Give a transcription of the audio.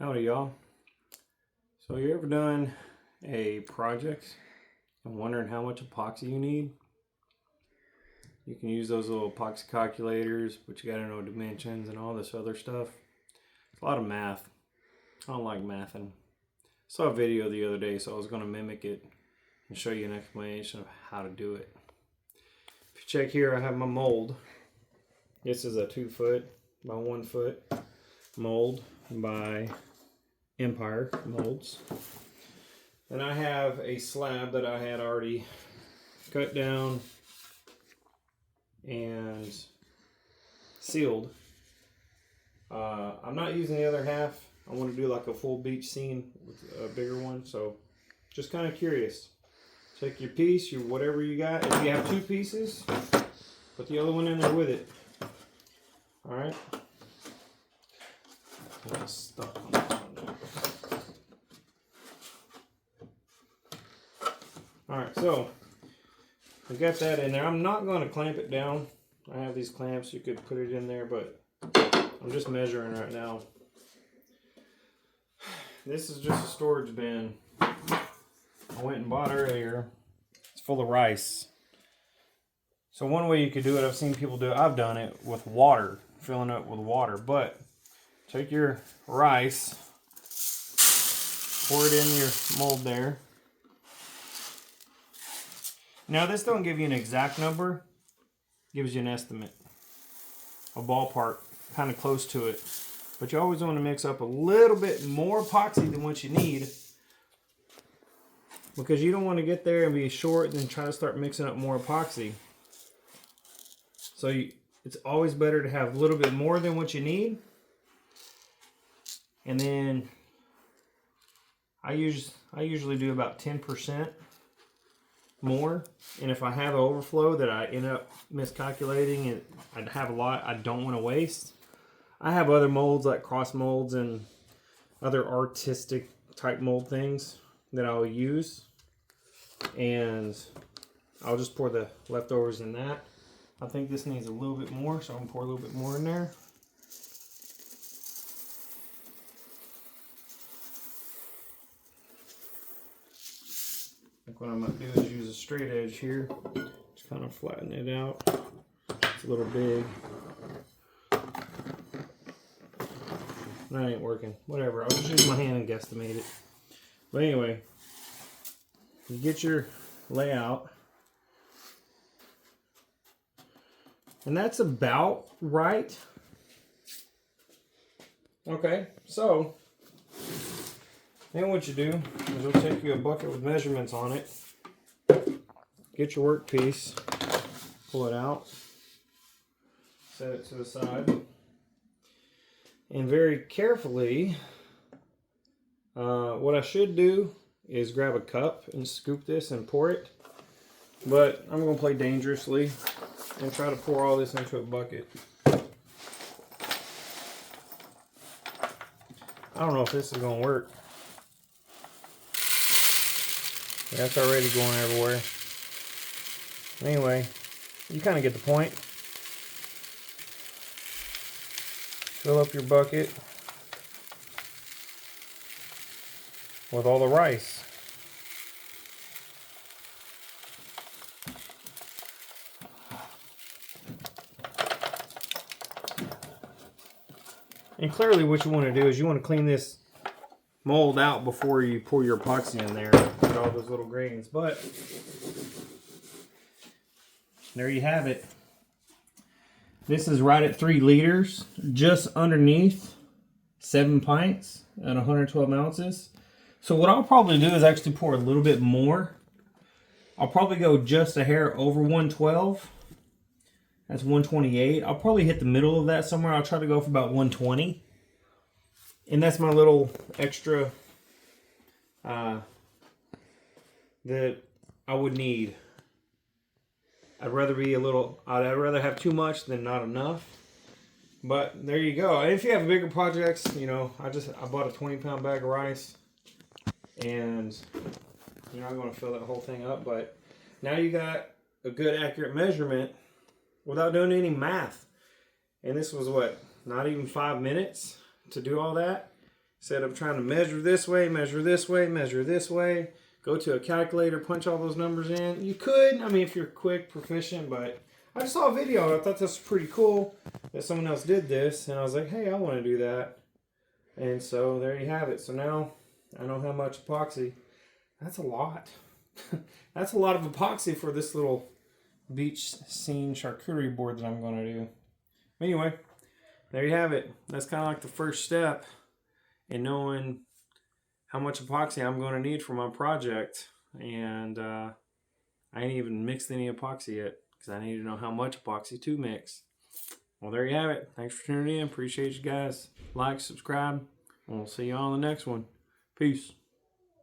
Howdy y'all. So you ever done a project and wondering how much epoxy you need? You can use those little epoxy calculators, but you gotta know dimensions and all this other stuff. It's a lot of math. I don't like mathing. Saw a video the other day, so I was gonna mimic it and show you an explanation of how to do it. If you check here, I have my mold. This is a 2 foot by 1 foot mold by Empire molds. And I have a slab that I had already cut down and sealed. I'm not using the other half. I want to do like a full beach scene with a bigger one, so just kind of curious. Take your piece, your whatever you got. If you have 2 pieces, put the other one in there with it. All right. Stuck on this one now. Alright, so I got that in there. I'm not going to clamp it down. I have these clamps. You could put it in there, but I'm just measuring right now. This is just a storage bin I went and bought earlier. It's full of rice. So one way you could do it, I've seen people do it. I've done it with water, filling it with water. But take your rice, pour it in your mold there. Now this don't give you an exact number, it gives you an estimate, a ballpark, kind of close to it. But you always want to mix up a little bit more epoxy than what you need, because you don't want to get there and be short and then try to start mixing up more epoxy. So it's always better to have a little bit more than what you need. And then I usually do about 10% more, and if I have an overflow that I end up miscalculating and I'd have a lot I don't want to waste, I have other molds like cross molds and other artistic type mold things that I'll use, and I'll just pour the leftovers in that. I think this needs a little bit more, so I'm gonna pour a little bit more in there. What I'm going to do is use a straight edge here, just kind of flatten it out. It's a little big. That ain't working. Whatever, I'll just use my hand and guesstimate it. But anyway, you get your layout. And that's about right. Okay, so then what you do is you'll take you a bucket with measurements on it, get your workpiece, pull it out, set it to the side, and very carefully, what I should do is grab a cup and scoop this and pour it, but I'm going to play dangerously and try to pour all this into a bucket. I don't know if this is going to work. That's already going everywhere. Anyway, you kind of get the point. Fill up your bucket with all the rice. And clearly what you want to do is you want to clean this mold out before you pour your epoxy in there. Get all those little grains. But there you have it. This is right at 3 liters, just underneath 7 pints at 112 ounces. So what I'll probably do is actually pour a little bit more. I'll probably go just a hair over 112. That's 128. I'll probably hit the middle of that somewhere. I'll try to go for about 120. And that's my little extra that I would need. I'd rather have too much than not enough. But there you go. And if you have bigger projects, you know, I bought a 20-pound bag of rice, and you're not going to fill that whole thing up. But now you got a good accurate measurement without doing any math. And this was what, not even 5 minutes to do all that. Instead of trying to measure this way, measure this way, measure this way, go to a calculator, punch all those numbers in. You could, I mean, if you're quick, proficient, but I just saw a video. I thought this was pretty cool that someone else did this, and I was like, hey, I want to do that. And so there you have it. So now I know how much epoxy. That's a lot. That's a lot of epoxy for this little beach scene charcuterie board that I'm going to do. Anyway, there you have it. That's kind of like the first step in knowing how much epoxy I'm going to need for my project. And I ain't even mixed any epoxy yet because I need to know how much epoxy to mix. Well, there you have it. Thanks for tuning in. Appreciate you guys. Like, subscribe, and we'll see you on the next one. Peace.